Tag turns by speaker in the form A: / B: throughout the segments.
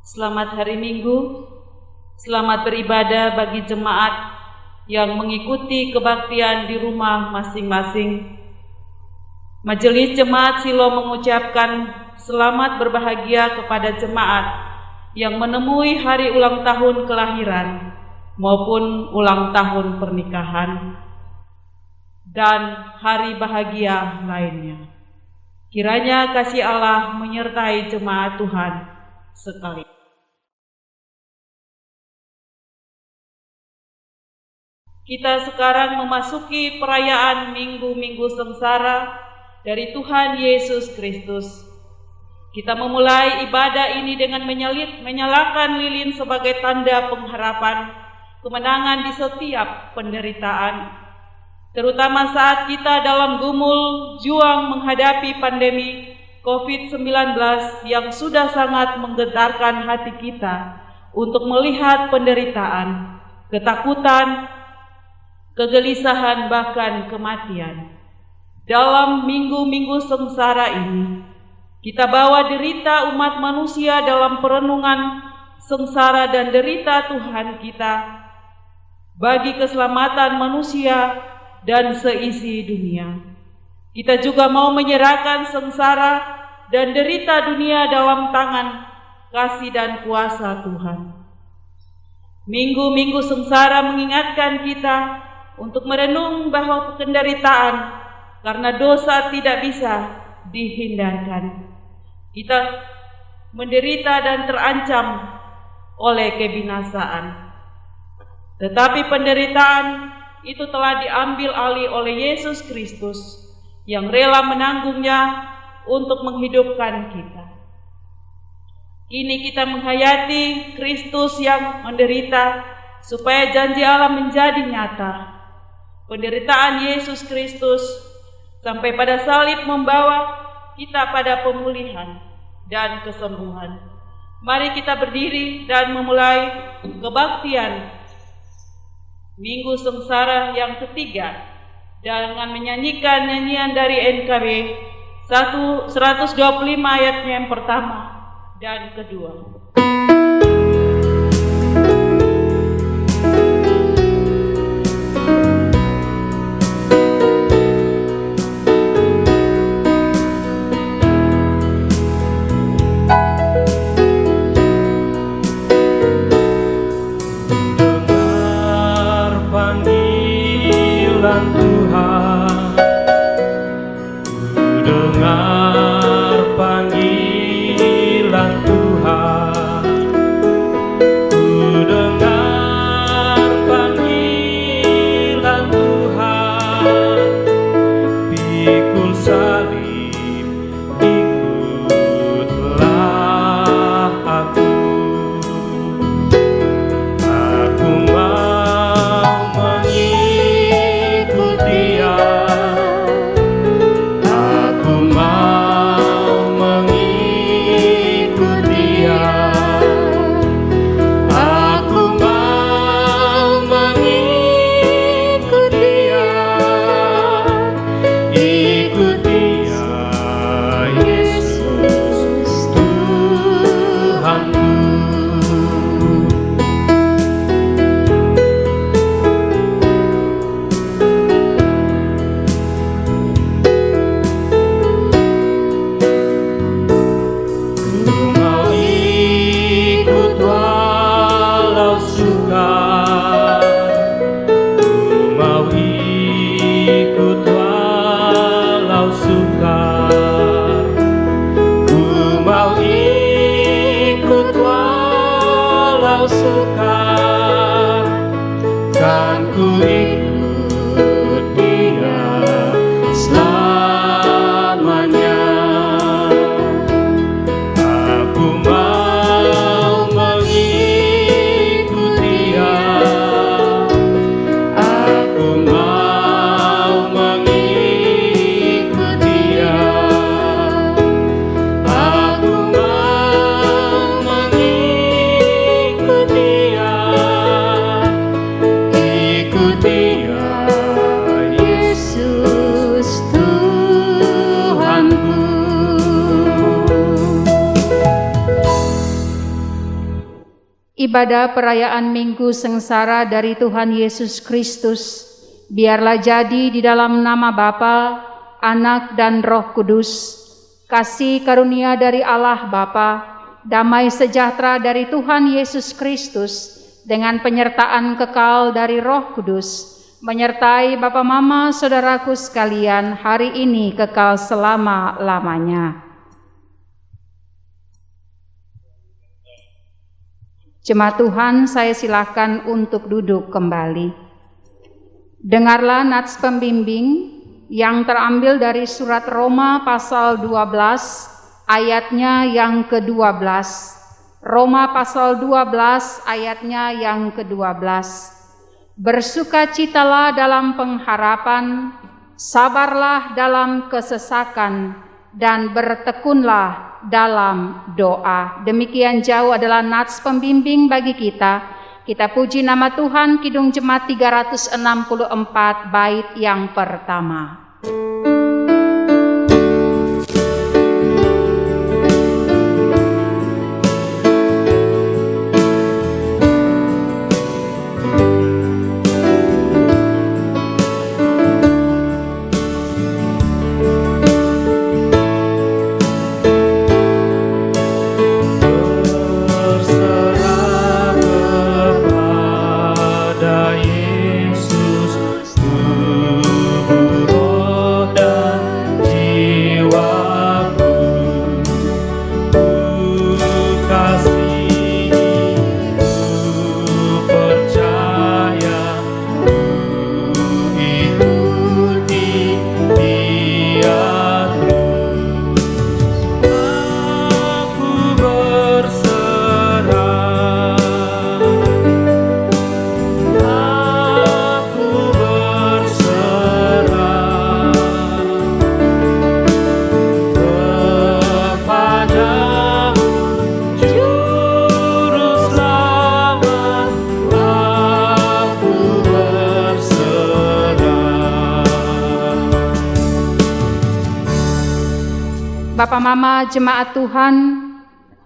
A: Selamat hari Minggu, selamat beribadah bagi jemaat yang mengikuti kebaktian di rumah masing-masing. Majelis Jemaat Silo mengucapkan selamat berbahagia kepada jemaat yang menemui hari ulang tahun kelahiran maupun ulang tahun pernikahan dan hari bahagia lainnya. Kiranya kasih Allah menyertai jemaat Tuhan sekali. Kita sekarang memasuki perayaan Minggu-Minggu Sengsara dari Tuhan Yesus Kristus. Kita memulai ibadah ini dengan menyalakan lilin sebagai tanda pengharapan kemenangan di setiap penderitaan, terutama saat kita dalam gumul juang menghadapi pandemi COVID-19 yang sudah sangat menggetarkan hati kita untuk melihat penderitaan, ketakutan, kegelisahan, bahkan kematian. Dalam minggu-minggu sengsara ini, kita bawa derita umat manusia dalam perenungan sengsara dan derita Tuhan kita bagi keselamatan manusia dan seisi dunia. Kita juga mau menyerahkan sengsara dan derita dunia dalam tangan kasih dan kuasa Tuhan. Minggu-minggu sengsara mengingatkan kita untuk merenung bahwa penderitaan karena dosa tidak bisa dihindarkan. Kita menderita dan terancam oleh kebinasaan. Tetapi penderitaan itu telah diambil alih oleh Yesus Kristus yang rela menanggungnya untuk menghidupkan kita. Kini kita menghayati Kristus yang menderita supaya janji Allah menjadi nyata. Penderitaan Yesus Kristus sampai pada salib membawa kita pada pemulihan dan kesembuhan. Mari kita berdiri dan memulai kebaktian Minggu Sengsara yang ketiga dengan menyanyikan nyanyian dari NKB 125 ayatnya yang pertama dan kedua.
B: Ikuti ibadah perayaan Minggu Sengsara dari Tuhan Yesus Kristus biarlah jadi di dalam nama Bapa, Anak, dan Roh Kudus. Kasih karunia dari Allah Bapa, damai sejahtera dari Tuhan Yesus Kristus, dengan penyertaan kekal dari Roh Kudus, menyertai Bapa, Mama, saudaraku sekalian hari ini kekal selama-lamanya. Jemaat Tuhan, saya silakan untuk duduk kembali. Dengarlah nats pembimbing yang terambil dari surat Roma pasal 12 ayatnya yang ke-12. Roma pasal 12 ayatnya yang ke-12. Bersukacitalah dalam pengharapan, sabarlah dalam kesesakan, dan bertekunlah dalam doa. Demikian jauh adalah nats pembimbing bagi kita. Kita puji nama Tuhan, Kidung Jemaat 364 bait yang pertama. Bapak, Mama, jemaat Tuhan,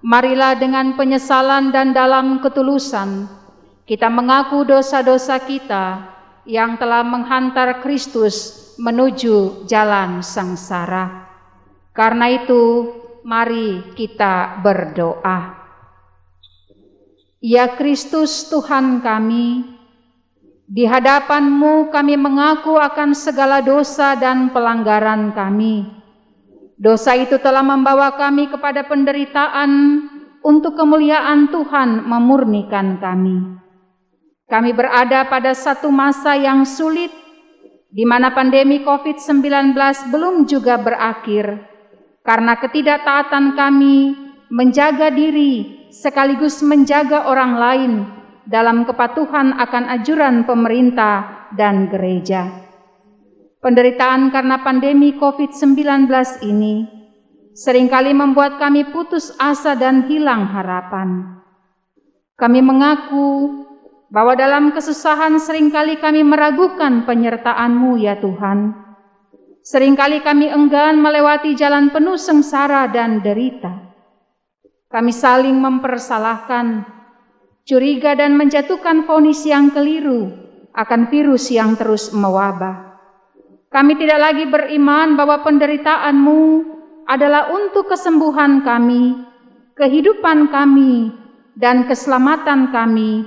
B: marilah dengan penyesalan dan dalam ketulusan kita mengaku dosa-dosa kita yang telah menghantar Kristus menuju jalan sengsara. Karena itu, mari kita berdoa. Ya Kristus Tuhan kami, di hadapan-Mu kami mengaku akan segala dosa dan pelanggaran kami. Dosa itu telah membawa kami kepada penderitaan, untuk kemuliaan Tuhan memurnikan kami. Kami berada pada satu masa yang sulit, di mana pandemi COVID-19 belum juga berakhir, karena ketidaktaatan kami menjaga diri sekaligus menjaga orang lain dalam kepatuhan akan ajuran pemerintah dan gereja. Penderitaan karena pandemi COVID-19 ini seringkali membuat kami putus asa dan hilang harapan. Kami mengaku bahwa dalam kesusahan seringkali kami meragukan penyertaan-Mu ya Tuhan. Seringkali kami enggan melewati jalan penuh sengsara dan derita. Kami saling mempersalahkan, curiga dan menjatuhkan vonis yang keliru akan virus yang terus mewabah. Kami tidak lagi beriman bahwa penderitaan-Mu adalah untuk kesembuhan kami, kehidupan kami, dan keselamatan kami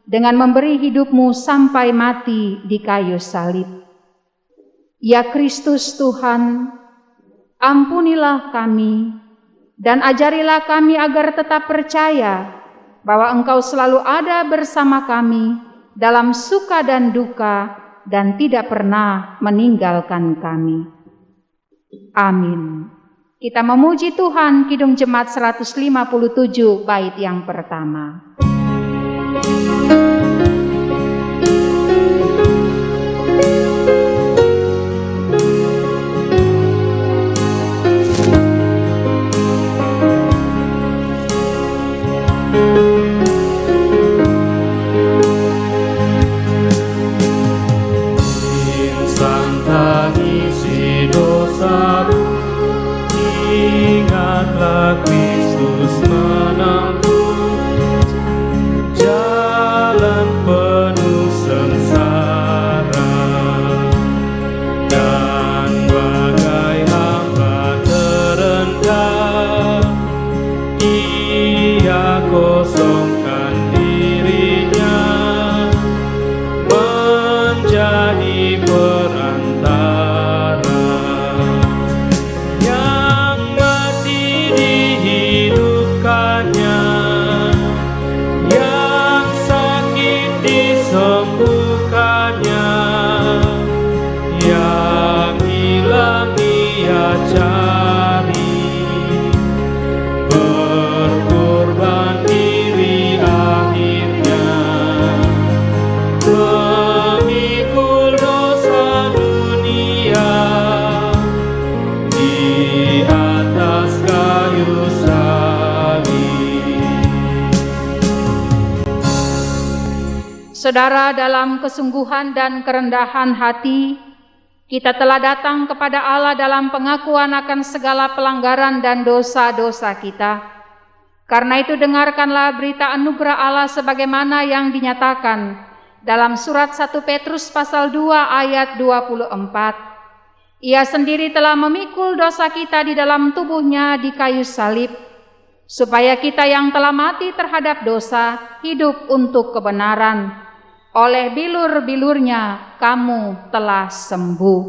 B: dengan memberi hidup-Mu sampai mati di kayu salib. Ya Kristus Tuhan, ampunilah kami dan ajarilah kami agar tetap percaya bahwa Engkau selalu ada bersama kami dalam suka dan duka, dan tidak pernah meninggalkan kami. Amin. Kita memuji Tuhan, Kidung Jemaat 157 bait yang pertama.
C: Ingatlah Kristus menanggung sembuhkannya, yang hilang Dia cari, berkorban diri akhirnya, memikul dosa dunia di atas kayu salib.
B: Saudara, dalam kesungguhan dan kerendahan hati, kita telah datang kepada Allah dalam pengakuan akan segala pelanggaran dan dosa-dosa kita. Karena itu dengarkanlah berita anugerah Allah sebagaimana yang dinyatakan dalam surat 1 Petrus pasal 2 ayat 24. Ia sendiri telah memikul dosa kita di dalam tubuhnya di kayu salib, supaya kita yang telah mati terhadap dosa hidup untuk kebenaran. Oleh bilur-bilurnya kamu telah sembuh.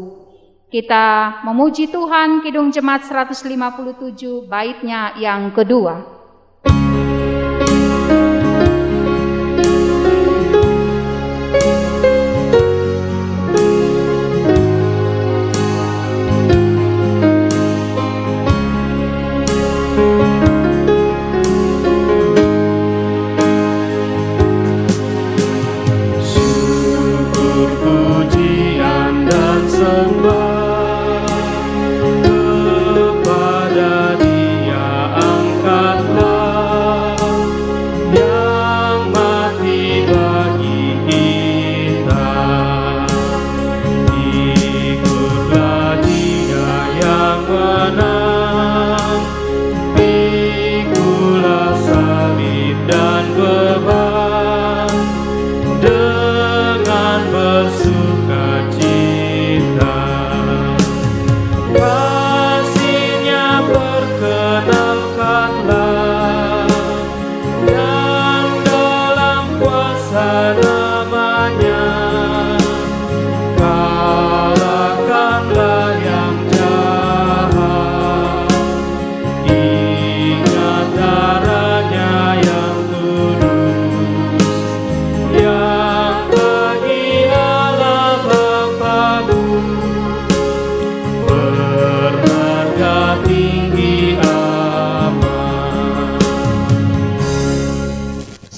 B: Kita memuji Tuhan, Kidung Jemaat 157 baitnya yang kedua.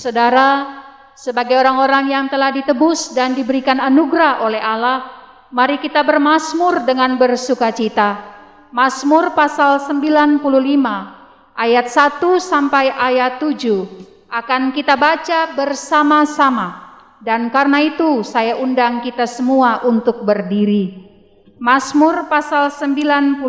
B: Saudara, sebagai orang-orang yang telah ditebus dan diberikan anugerah oleh Allah, mari kita bermazmur dengan bersukacita. Mazmur pasal 95 ayat 1 sampai ayat 7 akan kita baca bersama-sama, dan karena itu saya undang kita semua untuk berdiri. Mazmur pasal 95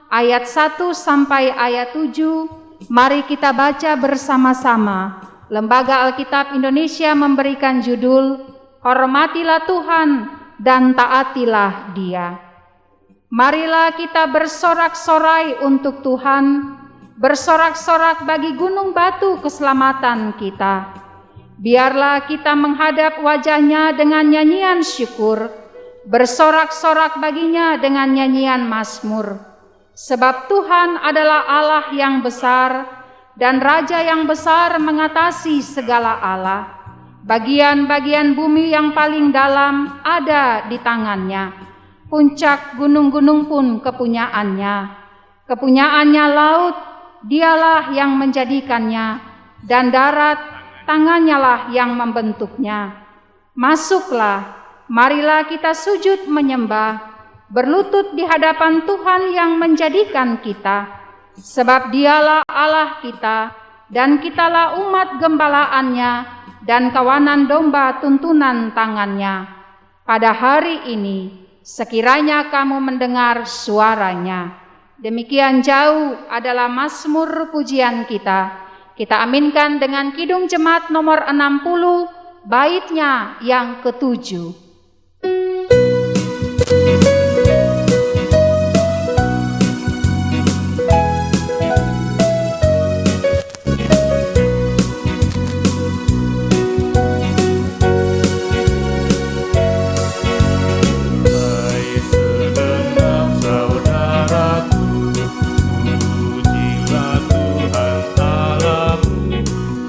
B: ayat 1 sampai ayat 7, mari kita baca bersama-sama. Lembaga Alkitab Indonesia memberikan judul Hormatilah Tuhan dan taatilah Dia. Marilah kita bersorak-sorai untuk Tuhan, bersorak-sorak bagi gunung batu keselamatan kita. Biarlah kita menghadap wajah-Nya dengan nyanyian syukur, bersorak-sorak baginya dengan nyanyian mazmur. Sebab Tuhan adalah Allah yang besar, dan Raja yang besar mengatasi segala Allah. Bagian-bagian bumi yang paling dalam ada di tangannya. Puncak gunung-gunung pun kepunyaannya. Kepunyaannya laut, Dialah yang menjadikannya, dan darat, tangannya lah yang membentuknya. Masuklah, marilah kita sujud menyembah, berlutut di hadapan Tuhan yang menjadikan kita. Sebab Dialah Allah kita, dan kitalah umat gembalaannya, dan kawanan domba tuntunan tangannya. Pada hari ini, sekiranya kamu mendengar suaranya. Demikian jauh adalah mazmur pujian kita. Kita aminkan dengan Kidung Jemaat nomor 60, baitnya yang ke-7.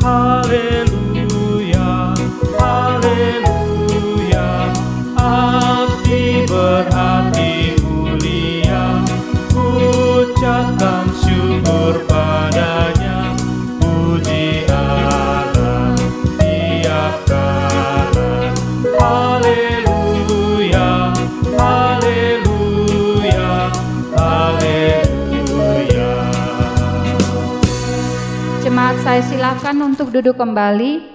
C: Haleluya, haleluya.
B: Saya silakan untuk duduk kembali.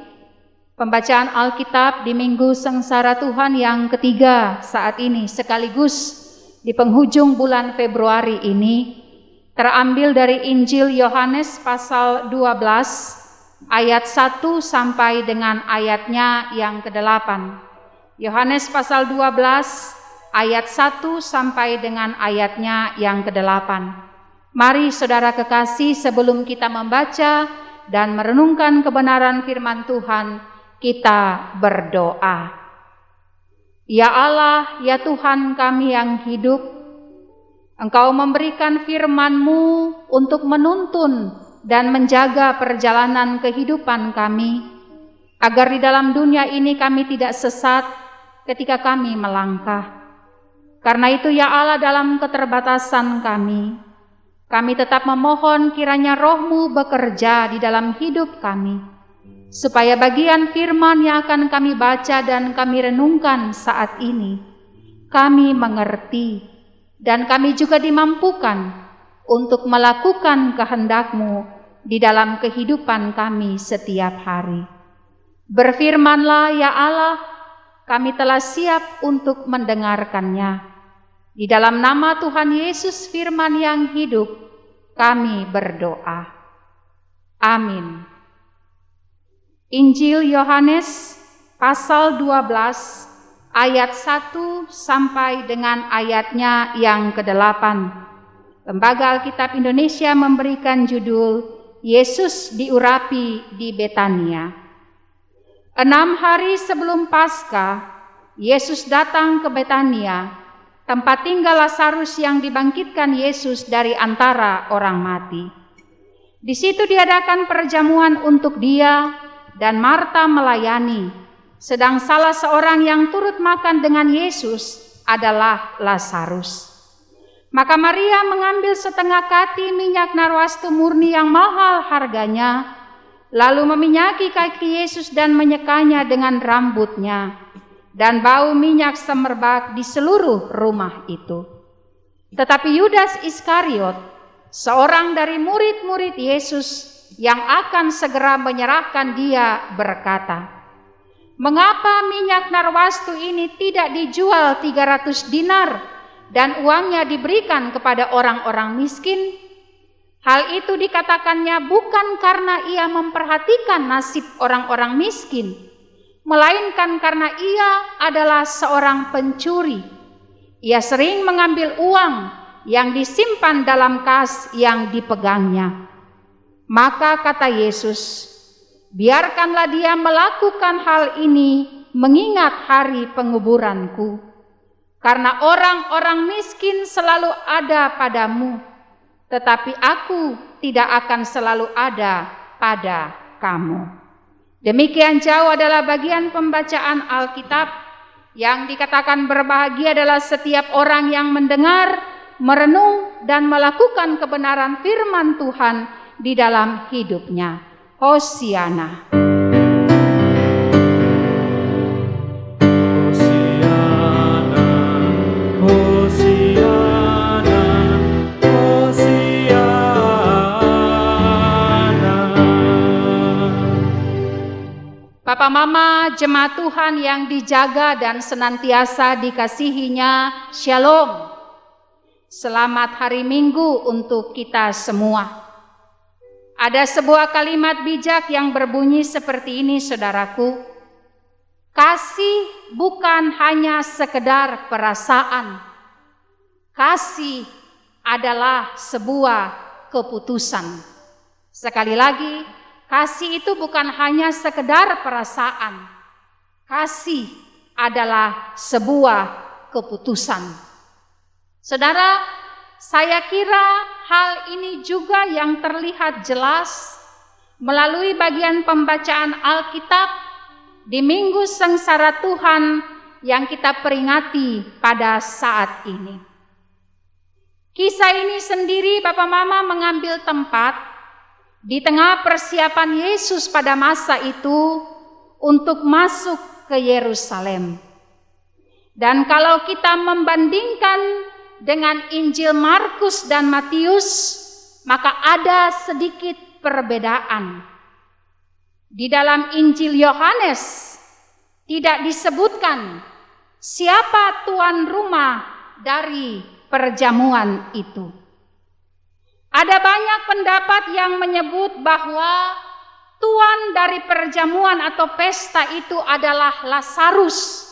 B: Pembacaan Alkitab di Minggu Sengsara Tuhan yang ketiga saat ini, sekaligus di penghujung bulan Februari ini, terambil dari Injil Yohanes pasal 12 ayat 1 sampai dengan ayatnya yang ke-8. Yohanes pasal 12 ayat 1 sampai dengan ayatnya yang ke-8. Mari saudara kekasih, sebelum kita membaca dan merenungkan kebenaran firman Tuhan, kita berdoa. Ya Allah, ya Tuhan kami yang hidup, Engkau memberikan firman-Mu untuk menuntun dan menjaga perjalanan kehidupan kami, agar di dalam dunia ini kami tidak sesat ketika kami melangkah. Karena itu ya Allah, dalam keterbatasan kami tetap memohon kiranya Roh-Mu bekerja di dalam hidup kami, supaya bagian firman yang akan kami baca dan kami renungkan saat ini, kami mengerti dan kami juga dimampukan untuk melakukan kehendak-Mu di dalam kehidupan kami setiap hari. Berfirmanlah ya Allah, kami telah siap untuk mendengarkannya. Di dalam nama Tuhan Yesus firman yang hidup, kami berdoa. Amin. Injil Yohanes pasal 12 ayat 1 sampai dengan ayatnya yang ke-8. Lembaga Alkitab Indonesia memberikan judul Yesus diurapi di Betania. 6 hari sebelum Paskah, Yesus datang ke Betania, tempat tinggal Lazarus yang dibangkitkan Yesus dari antara orang mati. Di situ diadakan perjamuan untuk dia dan Marta melayani, sedang salah seorang yang turut makan dengan Yesus adalah Lazarus. Maka Maria mengambil setengah kati minyak narwastu murni yang mahal harganya, lalu meminyaki kaki Yesus dan menyekanya dengan rambutnya, dan bau minyak semerbak di seluruh rumah itu. Tetapi Yudas Iskariot, seorang dari murid-murid Yesus yang akan segera menyerahkan dia, berkata, "Mengapa minyak narwastu ini tidak dijual 300 dinar dan uangnya diberikan kepada orang-orang miskin?" Hal itu dikatakannya bukan karena ia memperhatikan nasib orang-orang miskin, melainkan karena ia adalah seorang pencuri. Ia sering mengambil uang yang disimpan dalam kas yang dipegangnya. Maka kata Yesus, "Biarkanlah dia melakukan hal ini mengingat hari penguburanku. Karena orang-orang miskin selalu ada padamu, tetapi aku tidak akan selalu ada pada kamu." Demikian jauh adalah bagian pembacaan Alkitab yang dikatakan berbahagia adalah setiap orang yang mendengar, merenung, dan melakukan kebenaran firman Tuhan di dalam hidupnya. Hosiana. Bapak Mama, jemaat Tuhan yang dijaga dan senantiasa dikasihinya, Shalom. Selamat hari Minggu untuk kita semua. Ada sebuah kalimat bijak yang berbunyi seperti ini, saudaraku. Kasih bukan hanya sekedar perasaan. Kasih adalah sebuah keputusan. Sekali lagi, kasih itu bukan hanya sekedar perasaan. Kasih adalah sebuah keputusan. Saudara, saya kira hal ini juga yang terlihat jelas melalui bagian pembacaan Alkitab di Minggu Sengsara Tuhan yang kita peringati pada saat ini. Kisah ini sendiri, Bapak Mama, mengambil tempat di tengah persiapan Yesus pada masa itu untuk masuk ke Yerusalem. Dan kalau kita membandingkan dengan Injil Markus dan Matius, maka ada sedikit perbedaan. Di dalam Injil Yohanes tidak disebutkan siapa tuan rumah dari perjamuan itu. Ada banyak pendapat yang menyebut bahwa tuan dari perjamuan atau pesta itu adalah Lazarus.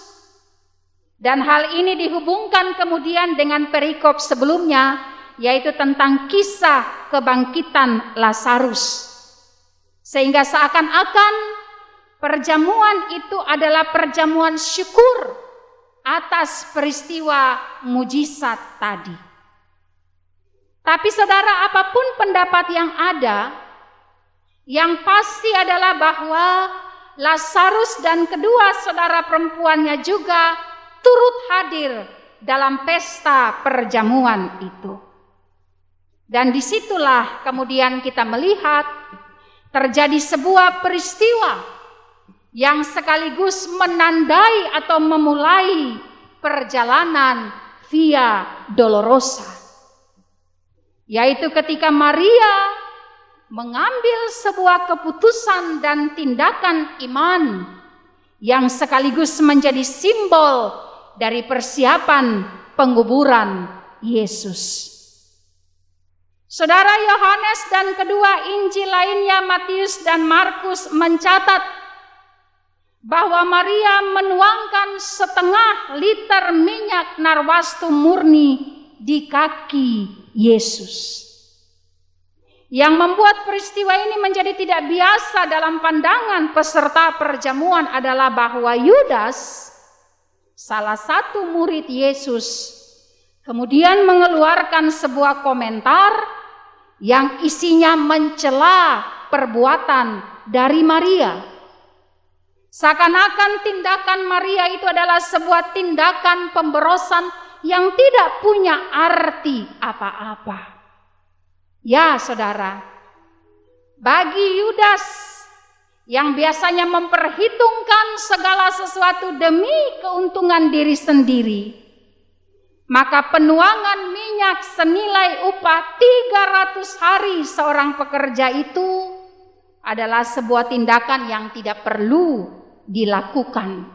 B: Dan hal ini dihubungkan kemudian dengan perikop sebelumnya, yaitu tentang kisah kebangkitan Lazarus. Sehingga seakan-akan perjamuan itu adalah perjamuan syukur atas peristiwa mujizat tadi. Tapi saudara, apapun pendapat yang ada, yang pasti adalah bahwa Lazarus dan kedua saudara perempuannya juga turut hadir dalam pesta perjamuan itu. Dan disitulah kemudian kita melihat terjadi sebuah peristiwa yang sekaligus menandai atau memulai perjalanan Via Dolorosa, yaitu ketika Maria mengambil sebuah keputusan dan tindakan iman yang sekaligus menjadi simbol dari persiapan penguburan Yesus. Saudara, Yohanes dan kedua Injil lainnya Matius dan Markus mencatat bahwa Maria menuangkan 1/2 liter minyak narwastu murni di kaki Yesus. Yang membuat peristiwa ini menjadi tidak biasa dalam pandangan peserta perjamuan adalah bahwa Yudas, salah satu murid Yesus, kemudian mengeluarkan sebuah komentar yang isinya mencela perbuatan dari Maria. Seakan-akan tindakan Maria itu adalah sebuah tindakan pemberosan yang tidak punya arti apa-apa. Ya saudara, bagi Yudas yang biasanya memperhitungkan segala sesuatu demi keuntungan diri sendiri, maka penuangan minyak senilai upah 300 hari seorang pekerja itu adalah sebuah tindakan yang tidak perlu dilakukan.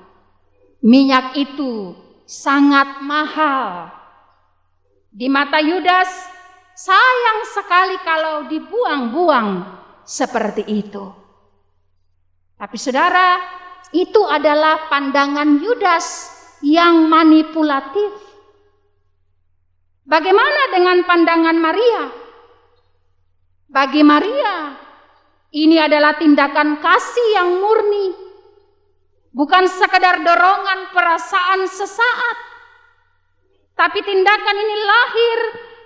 B: Minyak itu sangat mahal. Di mata Yudas, sayang sekali kalau dibuang-buang seperti itu. Tapi saudara, itu adalah pandangan Yudas yang manipulatif. Bagaimana dengan pandangan Maria? Bagi Maria, ini adalah tindakan kasih yang murni, bukan sekedar dorongan perasaan sesaat. Tapi tindakan ini lahir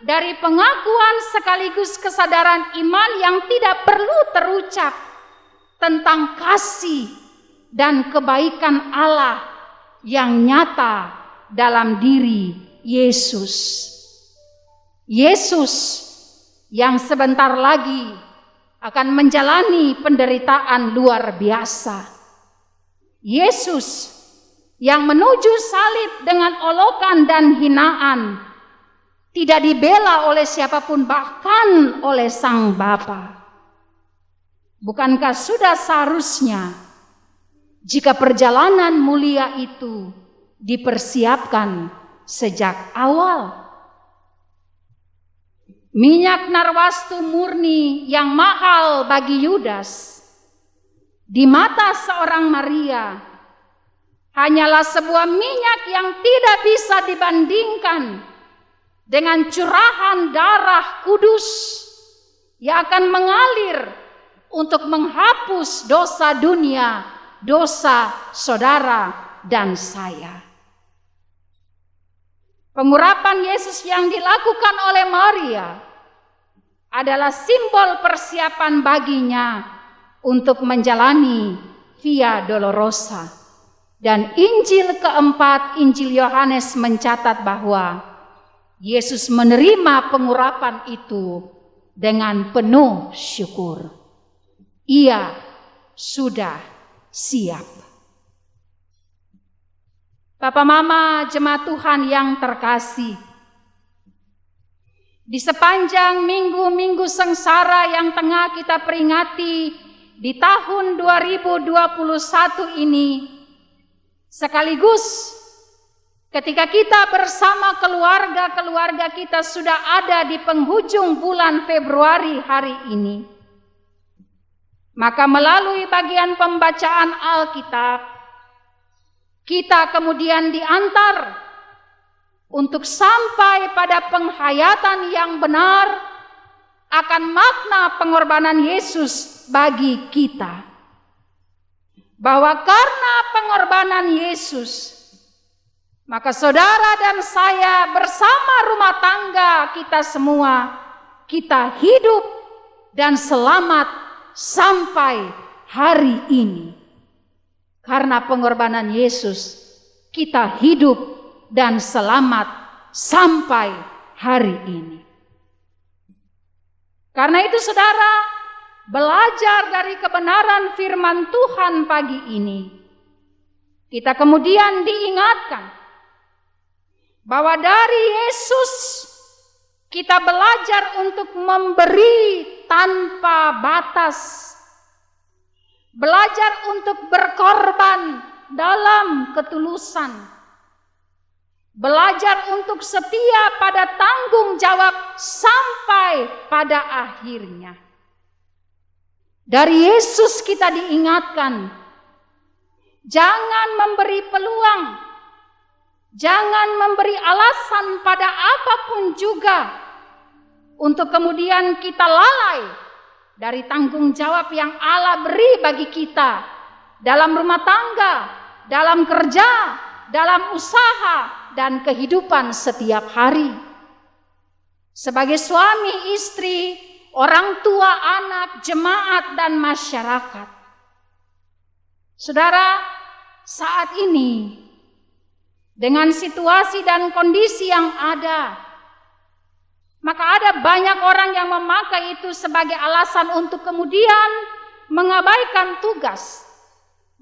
B: dari pengakuan sekaligus kesadaran iman yang tidak perlu terucap tentang kasih dan kebaikan Allah yang nyata dalam diri Yesus. Yesus yang sebentar lagi akan menjalani penderitaan luar biasa. Yesus yang menuju salib dengan olokan dan hinaan, tidak dibela oleh siapapun, bahkan oleh Sang Bapa. Bukankah sudah seharusnya jika perjalanan mulia itu dipersiapkan sejak awal? Minyak narwastu murni yang mahal bagi Yudas di mata seorang Maria hanyalah sebuah minyak yang tidak bisa dibandingkan dengan curahan darah kudus yang akan mengalir untuk menghapus dosa dunia, dosa saudara dan saya. Pengurapan Yesus yang dilakukan oleh Maria adalah simbol persiapan baginya untuk menjalani Via Dolorosa. Dan Injil keempat, Injil Yohanes mencatat bahwa Yesus menerima pengurapan itu dengan penuh syukur. Ia sudah siap. Bapak Mama jemaat Tuhan yang terkasih, di sepanjang minggu-minggu sengsara yang tengah kita peringati di tahun 2021 ini, sekaligus ketika kita bersama keluarga-keluarga kita sudah ada di penghujung bulan Februari hari ini, maka melalui bagian pembacaan Alkitab, kita kemudian diantar untuk sampai pada penghayatan yang benar akan makna pengorbanan Yesus bagi kita. Bahwa karena pengorbanan Yesus, maka saudara dan saya bersama rumah tangga kita semua, kita hidup dan selamat sampai hari ini. Karena pengorbanan Yesus, kita hidup dan selamat sampai hari ini. Karena itu saudara, belajar dari kebenaran firman Tuhan pagi ini, kita kemudian diingatkan bahwa dari Yesus kita belajar untuk memberi tanpa batas, belajar untuk berkorban dalam ketulusan, belajar untuk setia pada tanggung jawab sampai pada akhirnya. Dari Yesus kita diingatkan, jangan memberi peluang, jangan memberi alasan pada apapun juga untuk kemudian kita lalai dari tanggung jawab yang Allah beri bagi kita dalam rumah tangga, dalam kerja, dalam usaha, dan kehidupan setiap hari. Sebagai suami, istri, orang tua, anak, jemaat, dan masyarakat. Saudara, saat ini dengan situasi dan kondisi yang ada, maka ada banyak orang yang memakai itu sebagai alasan untuk kemudian mengabaikan tugas,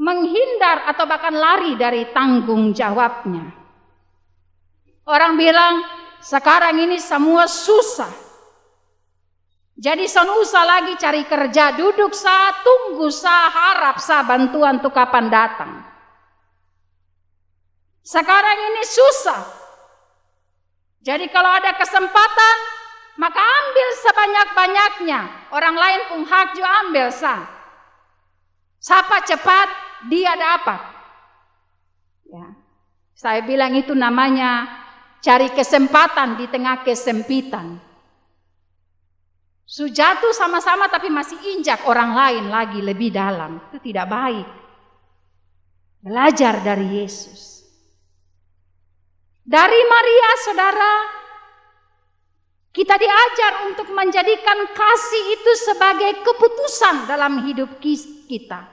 B: menghindar atau bahkan lari dari tanggung jawabnya. Orang bilang sekarang ini semua susah. Jadi son usah lagi cari kerja, duduk sah, tunggu sah, harap sah bantuan tuh kapan datang. Sekarang ini susah. Jadi kalau ada kesempatan, maka ambil sebanyak-banyaknya. Orang lain pun hak juga ambil sah. Siapa cepat, dia dapat. Ya. Saya bilang itu namanya cari kesempatan di tengah kesempitan. Jatuh sama-sama tapi masih injak orang lain lagi lebih dalam. Itu tidak baik. Belajar dari Yesus. Dari Maria, saudara, kita diajar untuk menjadikan kasih itu sebagai keputusan dalam hidup kita.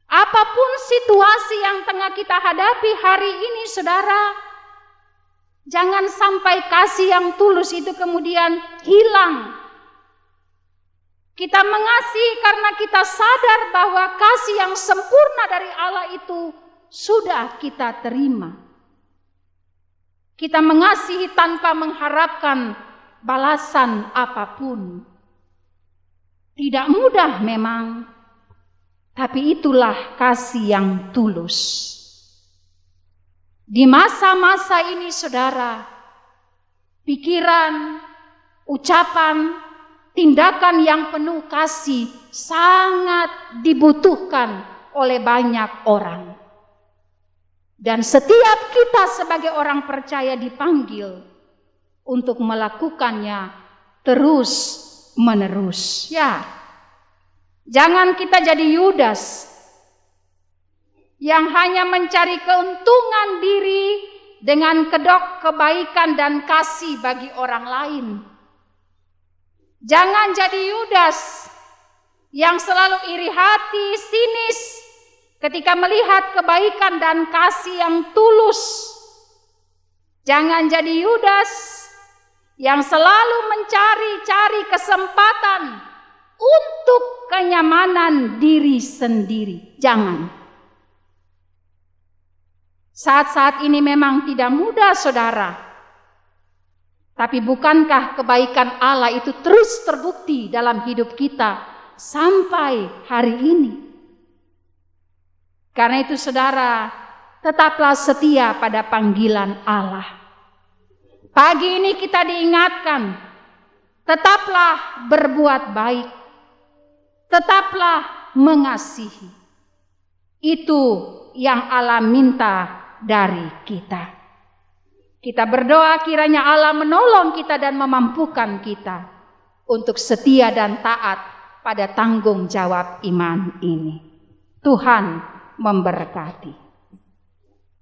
B: Apapun situasi yang tengah kita hadapi hari ini, saudara, jangan sampai kasih yang tulus itu kemudian hilang. Kita mengasihi karena kita sadar bahwa kasih yang sempurna dari Allah itu sudah kita terima. Kita mengasihi tanpa mengharapkan balasan apapun. Tidak mudah memang, tapi itulah kasih yang tulus. Di masa-masa ini, saudara, pikiran, ucapan, tindakan yang penuh kasih sangat dibutuhkan oleh banyak orang. Dan setiap kita sebagai orang percaya dipanggil untuk melakukannya terus-menerus. Ya, jangan kita jadi Yudas yang hanya mencari keuntungan diri dengan kedok kebaikan dan kasih bagi orang lain. Jangan jadi Yudas yang selalu iri hati, sinis ketika melihat kebaikan dan kasih yang tulus. Jangan jadi Yudas yang selalu mencari-cari kesempatan untuk kenyamanan diri sendiri. Jangan. Saat-saat ini memang tidak mudah, saudara. Tapi bukankah kebaikan Allah itu terus terbukti dalam hidup kita sampai hari ini. Karena itu saudara, tetaplah setia pada panggilan Allah. Pagi ini kita diingatkan, tetaplah berbuat baik, tetaplah mengasihi. Itu yang Allah minta dari kita. Kita berdoa kiranya Allah menolong kita dan memampukan kita untuk setia dan taat pada tanggung jawab iman ini. Tuhan memberkati.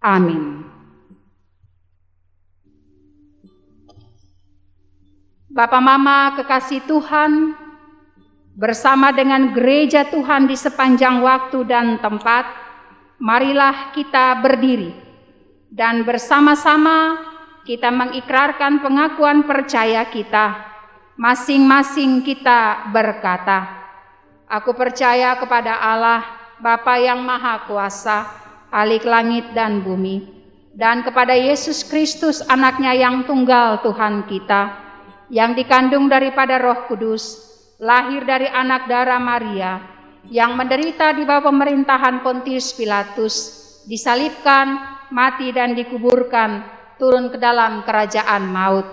B: Amin. Bapak Mama kekasih Tuhan, bersama dengan gereja Tuhan di sepanjang waktu dan tempat, marilah kita berdiri dan bersama-sama kita mengikrarkan pengakuan percaya kita. Masing-masing kita berkata, aku percaya kepada Allah, Bapa yang Maha Kuasa, Khalik langit dan bumi, dan kepada Yesus Kristus, anaknya yang tunggal Tuhan kita, yang dikandung daripada Roh Kudus, lahir dari anak darah Maria, yang menderita di bawah pemerintahan Pontius Pilatus, disalibkan, mati dan dikuburkan, turun ke dalam kerajaan maut.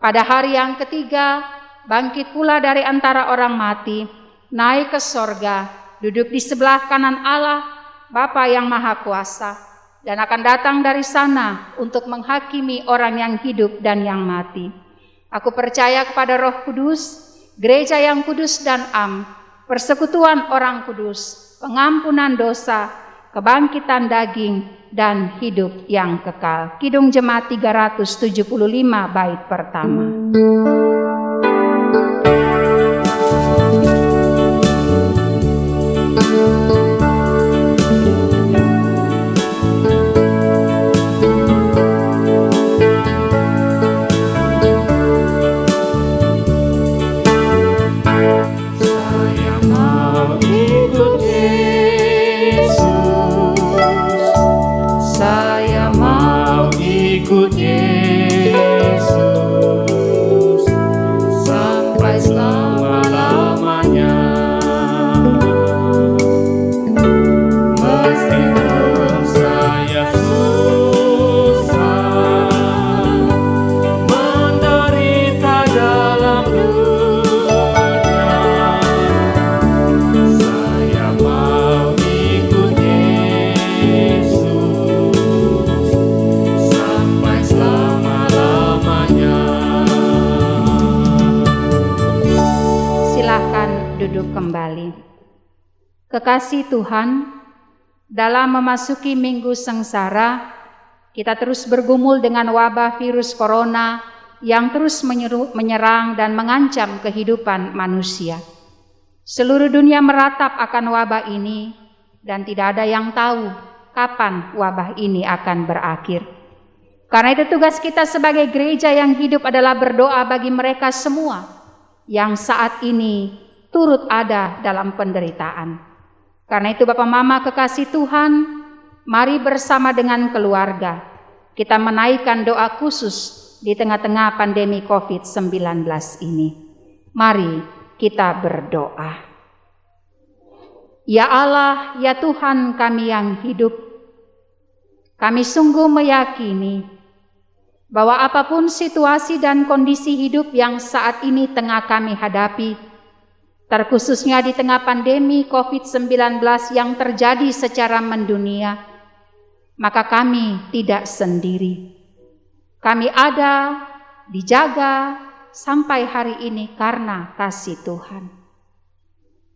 B: Pada hari yang ketiga, bangkit pula dari antara orang mati, naik ke sorga, duduk di sebelah kanan Allah, Bapa yang Maha Kuasa, dan akan datang dari sana untuk menghakimi orang yang hidup dan yang mati. Aku percaya kepada Roh Kudus, gereja yang kudus dan am, persekutuan orang kudus, pengampunan dosa, kebangkitan daging, dan hidup yang kekal. Kidung Jemaat 375 bait pertama. Kekasih Tuhan, dalam memasuki minggu sengsara, kita terus bergumul dengan wabah virus corona yang terus menyerang dan mengancam kehidupan manusia. Seluruh dunia meratap akan wabah ini dan tidak ada yang tahu kapan wabah ini akan berakhir. Karena itu tugas kita sebagai gereja yang hidup adalah berdoa bagi mereka semua yang saat ini turut ada dalam penderitaan. Karena itu Bapak Mama kekasih Tuhan, mari bersama dengan keluarga kita menaikkan doa khusus di tengah-tengah pandemi COVID-19 ini. Mari kita berdoa. Ya Allah, ya Tuhan kami yang hidup, kami sungguh meyakini bahwa apapun situasi dan kondisi hidup yang saat ini tengah kami hadapi, terkhususnya di tengah pandemi COVID-19 yang terjadi secara mendunia, maka kami tidak sendiri. Kami ada, dijaga sampai hari ini karena kasih Tuhan.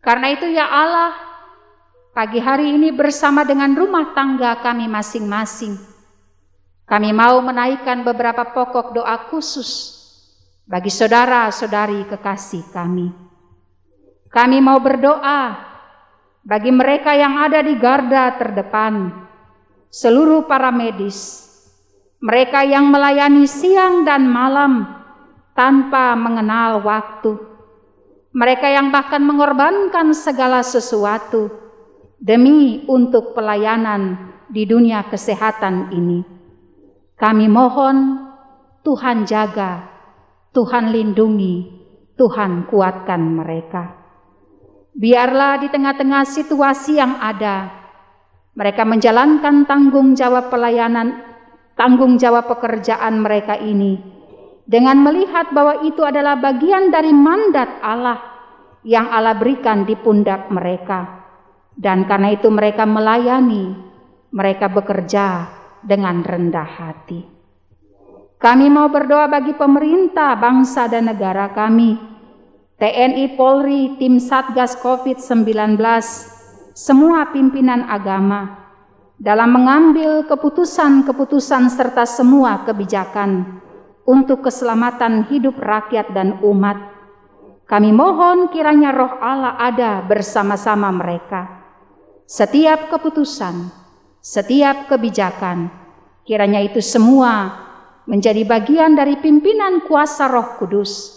B: Karena itu ya Allah, pagi hari ini bersama dengan rumah tangga kami masing-masing, kami mau menaikkan beberapa pokok doa khusus bagi saudara-saudari kekasih kami. Kami mau berdoa bagi mereka yang ada di garda terdepan, seluruh para medis, mereka yang melayani siang dan malam tanpa mengenal waktu, mereka yang bahkan mengorbankan segala sesuatu demi untuk pelayanan di dunia kesehatan ini. Kami mohon Tuhan jaga, Tuhan lindungi, Tuhan kuatkan mereka. Biarlah di tengah-tengah situasi yang ada, mereka menjalankan tanggung jawab pekerjaan mereka ini dengan melihat bahwa itu adalah bagian dari mandat Allah yang Allah berikan di pundak mereka. Dan karena itu mereka melayani, mereka bekerja dengan rendah hati. Kami mau berdoa bagi pemerintah, bangsa dan negara kami, TNI, Polri, tim Satgas COVID-19, semua pimpinan agama, dalam mengambil keputusan-keputusan serta semua kebijakan untuk keselamatan hidup rakyat dan umat. Kami mohon kiranya roh Allah ada bersama-sama mereka. Setiap keputusan, setiap kebijakan, kiranya itu semua menjadi bagian dari pimpinan kuasa Roh Kudus.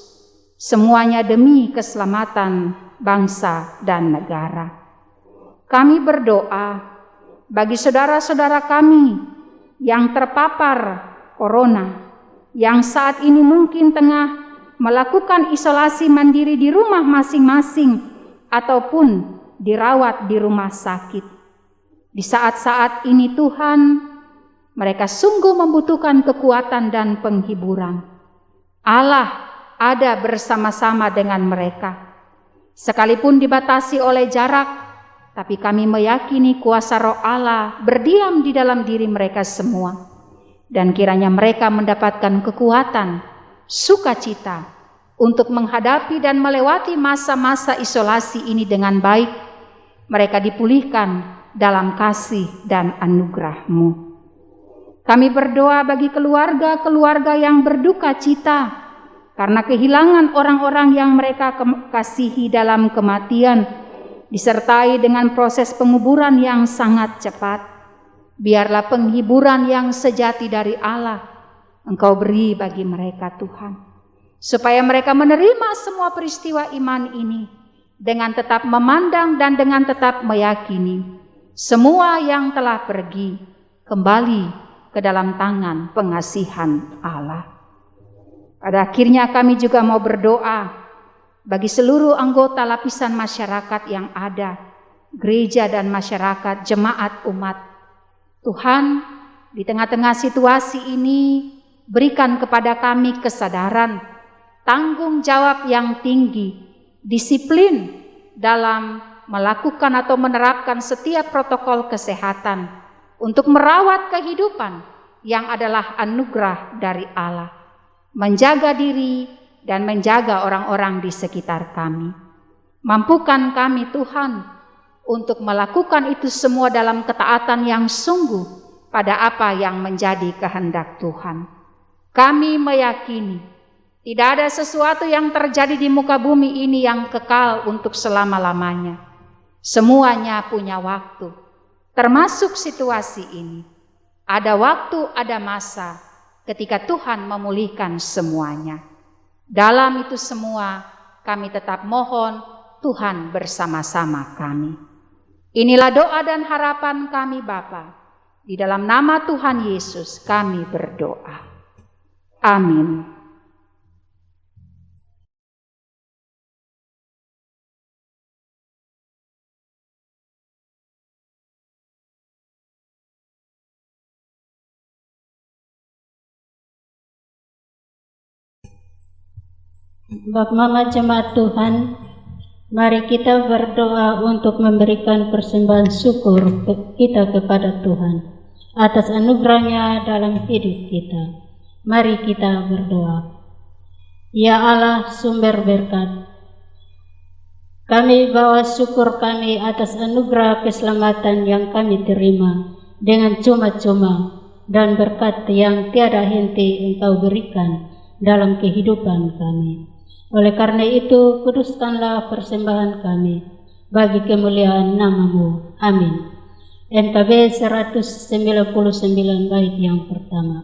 B: Semuanya demi keselamatan bangsa dan negara. Kami berdoa bagi saudara-saudara kami yang terpapar corona, yang saat ini mungkin tengah melakukan isolasi mandiri di rumah masing-masing ataupun dirawat di rumah sakit. Di saat-saat ini Tuhan, mereka sungguh membutuhkan kekuatan dan penghiburan. Allah ada bersama-sama dengan mereka. Sekalipun dibatasi oleh jarak, tapi kami meyakini kuasa Roh Allah berdiam di dalam diri mereka semua. Dan kiranya mereka mendapatkan kekuatan, sukacita untuk menghadapi dan melewati masa-masa isolasi ini dengan baik. Mereka dipulihkan dalam kasih dan anugerah-Mu. Kami berdoa bagi keluarga-keluarga yang berduka cita karena kehilangan orang-orang yang mereka kasihi dalam kematian, disertai dengan proses penguburan yang sangat cepat. Biarlah penghiburan yang sejati dari Allah Engkau beri bagi mereka, Tuhan, supaya mereka menerima semua peristiwa iman ini dengan tetap memandang dan dengan tetap meyakini semua yang telah pergi kembali ke dalam tangan pengasihan Allah. Pada akhirnya kami juga mau berdoa bagi seluruh anggota lapisan masyarakat yang ada, gereja dan masyarakat, jemaat umat. Tuhan, di tengah-tengah situasi ini, berikan kepada kami kesadaran, tanggung jawab yang tinggi, disiplin dalam melakukan atau menerapkan setiap protokol kesehatan untuk merawat kehidupan yang adalah anugerah dari Allah, menjaga diri dan menjaga orang-orang di sekitar kami. Mampukan kami Tuhan untuk melakukan itu semua dalam ketaatan yang sungguh pada apa yang menjadi kehendak Tuhan. Kami meyakini tidak ada sesuatu yang terjadi di muka bumi ini yang kekal untuk selama-lamanya. Semuanya punya waktu, termasuk situasi ini. Ada waktu, ada masa ketika Tuhan memulihkan semuanya. Dalam itu semua, kami tetap mohon Tuhan bersama-sama kami. Inilah doa dan harapan kami Bapa. Di dalam nama Tuhan Yesus kami berdoa. Amin.
D: Bapak Mama Jemaat Tuhan, mari kita berdoa untuk memberikan persembahan syukur kita kepada Tuhan atas anugerahnya dalam hidup kita. Mari kita berdoa. Ya Allah sumber berkat, kami bawa syukur kami atas anugerah keselamatan yang kami terima dengan cuma-cuma dan berkat yang tiada henti Engkau berikan dalam kehidupan kami. Oleh karena itu, kuduskanlah persembahan kami bagi kemuliaan nama-Mu. Amin. NKB 199 bait yang pertama.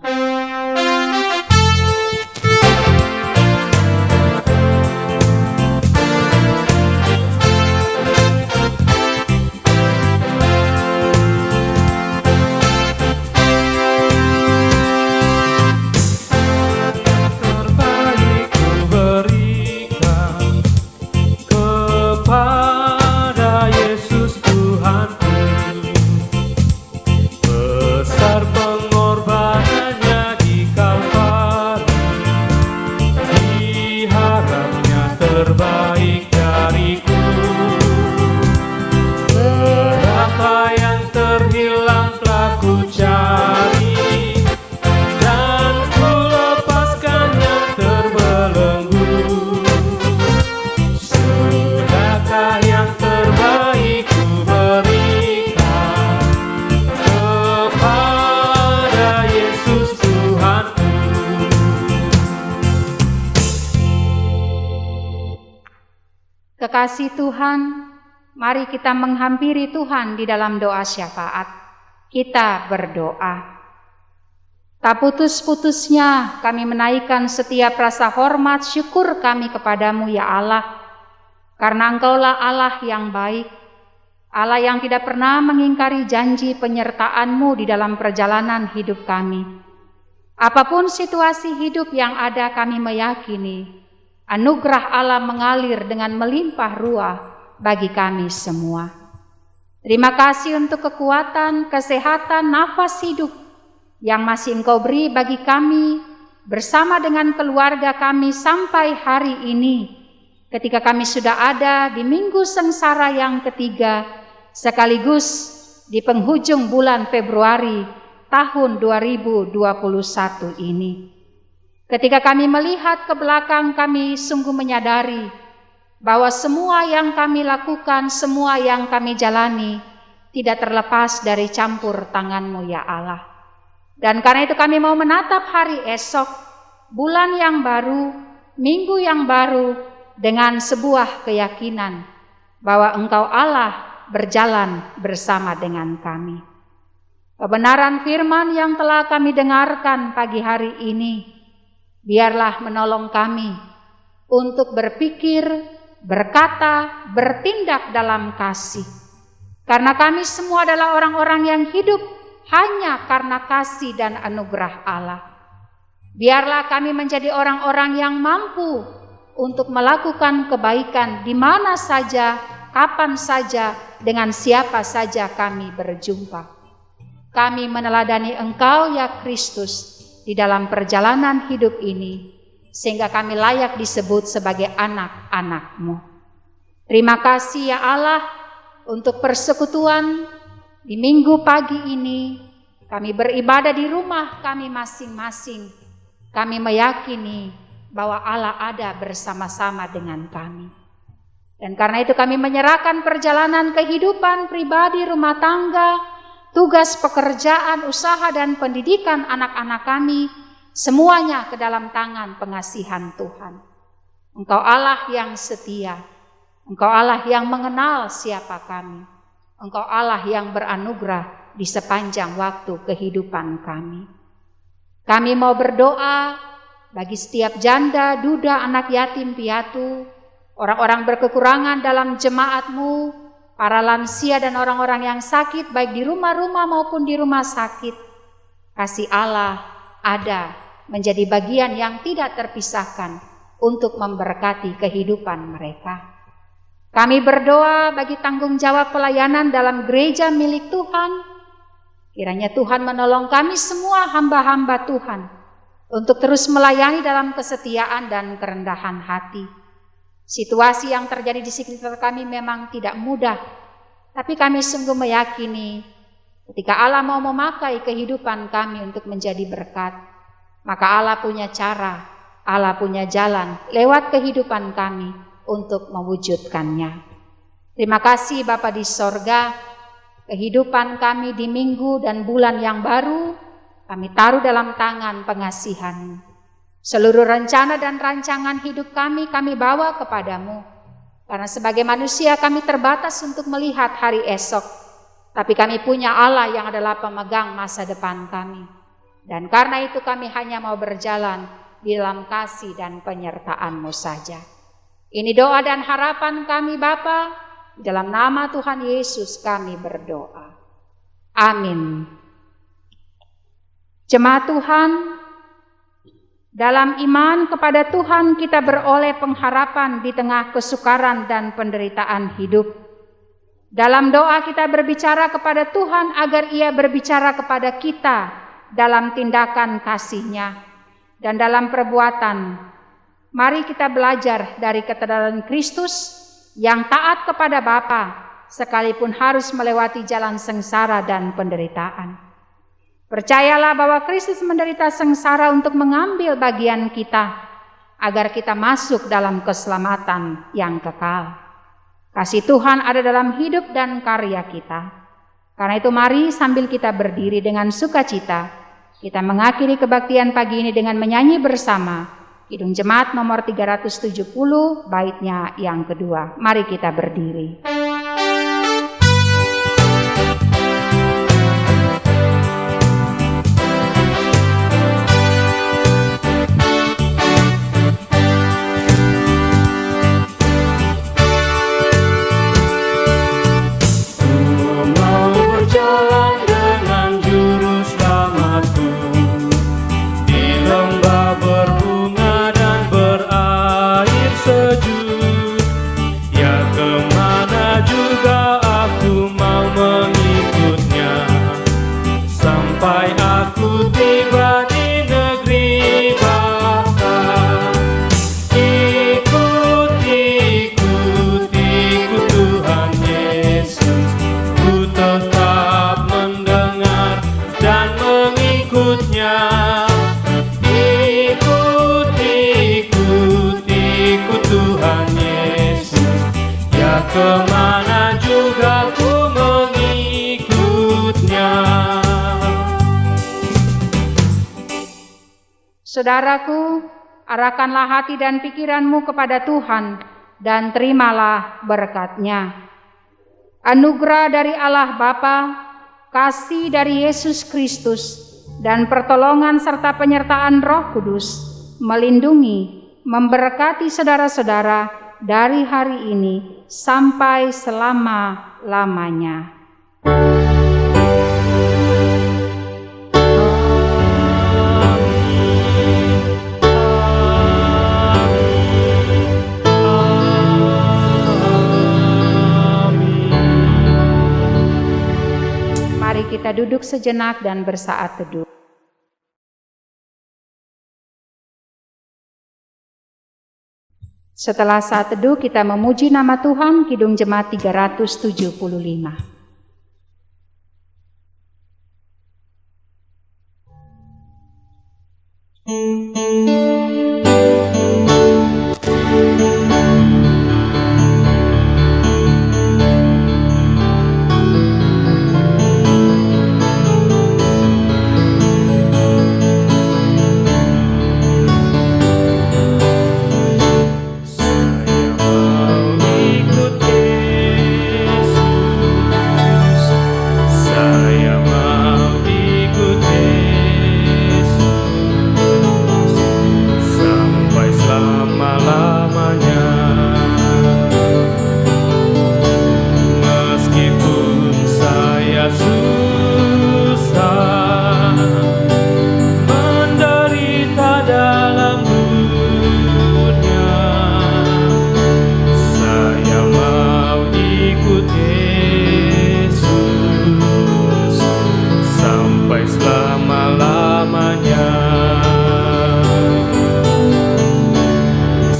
B: kekasih Tuhan, mari kita menghampiri Tuhan di dalam doa syafaat. Kita berdoa. Tak putus-putusnya kami menaikkan setiap rasa hormat syukur kami kepadamu ya Allah, karena Engkaulah Allah yang baik, Allah yang tidak pernah mengingkari janji penyertaan-Mu di dalam perjalanan hidup kami. Apapun situasi hidup yang ada, kami meyakini anugerah Allah mengalir dengan melimpah ruah bagi kami semua. Terima kasih untuk kekuatan, kesehatan, nafas hidup yang masih Engkau beri bagi kami bersama dengan keluarga kami sampai hari ini, ketika kami sudah ada di minggu sengsara yang ketiga, sekaligus di penghujung bulan Februari tahun 2021 ini. Ketika kami melihat ke belakang, kami sungguh menyadari bahwa semua yang kami lakukan, semua yang kami jalani tidak terlepas dari campur tangan-Mu ya Allah. Dan karena itu kami mau menatap hari esok, bulan yang baru, minggu yang baru, dengan sebuah keyakinan bahwa Engkau Allah berjalan bersama dengan kami. Kebenaran firman yang telah kami dengarkan pagi hari ini, biarlah menolong kami untuk berpikir, berkata, bertindak dalam kasih. Karena kami semua adalah orang-orang yang hidup hanya karena kasih dan anugerah Allah. Biarlah kami menjadi orang-orang yang mampu untuk melakukan kebaikan di mana saja, kapan saja, dengan siapa saja kami berjumpa. Kami meneladani Engkau ya Kristus di dalam perjalanan hidup ini, sehingga kami layak disebut sebagai anak-anak-Mu. Terima kasih ya Allah untuk persekutuan di minggu pagi ini. Kami beribadah di rumah kami masing-masing. Kami meyakini bahwa Allah ada bersama-sama dengan kami. Dan karena itu kami menyerahkan perjalanan kehidupan pribadi, rumah tangga, tugas pekerjaan, usaha dan pendidikan anak-anak kami, semuanya ke dalam tangan pengasihan Tuhan. Engkau Allah yang setia, Engkau Allah yang mengenal siapa kami, Engkau Allah yang beranugerah di sepanjang waktu kehidupan kami. Kami mau berdoa bagi setiap janda, duda, anak yatim piatu, orang-orang berkekurangan dalam jemaat-Mu, para lansia dan orang-orang yang sakit baik di rumah-rumah maupun di rumah sakit. Kasih Allah ada menjadi bagian yang tidak terpisahkan untuk memberkati kehidupan mereka. Kami berdoa bagi tanggung jawab pelayanan dalam gereja milik Tuhan. Kiranya Tuhan menolong kami semua hamba-hamba Tuhan untuk terus melayani dalam kesetiaan dan kerendahan hati. Situasi yang terjadi di sekitar kami memang tidak mudah, tapi kami sungguh meyakini ketika Allah mau memakai kehidupan kami untuk menjadi berkat, maka Allah punya cara, Allah punya jalan lewat kehidupan kami untuk mewujudkannya. Terima kasih Bapa di sorga, kehidupan kami di minggu dan bulan yang baru, kami taruh dalam tangan pengasihan-Mu. Seluruh rencana dan rancangan hidup kami bawa kepadamu. Karena sebagai manusia kami terbatas untuk melihat hari esok. Tapi kami punya Allah yang adalah pemegang masa depan kami. Dan karena itu kami hanya mau berjalan di dalam kasih dan penyertaan-Mu saja. Ini doa dan harapan kami Bapa, dalam nama Tuhan Yesus kami berdoa. Amin. Jemaat Tuhan, dalam iman kepada Tuhan kita beroleh pengharapan di tengah kesukaran dan penderitaan hidup. Dalam doa kita berbicara kepada Tuhan agar Ia berbicara kepada kita dalam tindakan kasih-Nya dan dalam perbuatan. Mari kita belajar dari keteladanan Kristus yang taat kepada Bapa sekalipun harus melewati jalan sengsara dan penderitaan. Percayalah bahwa Kristus menderita sengsara untuk mengambil bagian kita agar kita masuk dalam keselamatan yang kekal. Kasih Tuhan ada dalam hidup dan karya kita. Karena itu mari sambil kita berdiri dengan sukacita, kita mengakhiri kebaktian pagi ini dengan menyanyi bersama Kidung Jemaat nomor 370, baitnya yang kedua. Mari kita berdiri.
C: Kemana juga ku mengikutnya.
B: Saudaraku, arahkanlah hati dan pikiranmu kepada Tuhan dan terimalah berkat-Nya. Anugerah dari Allah Bapa, kasih dari Yesus Kristus, dan pertolongan serta penyertaan Roh Kudus melindungi, memberkati saudara-saudara dari hari ini sampai selama-lamanya. Mari kita duduk sejenak dan bersaat teduh. Setelah saat teduh, kita memuji nama Tuhan, Kidung Jemaat 375.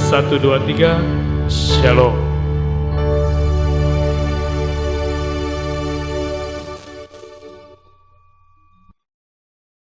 C: Satu, dua, tiga, Shalom.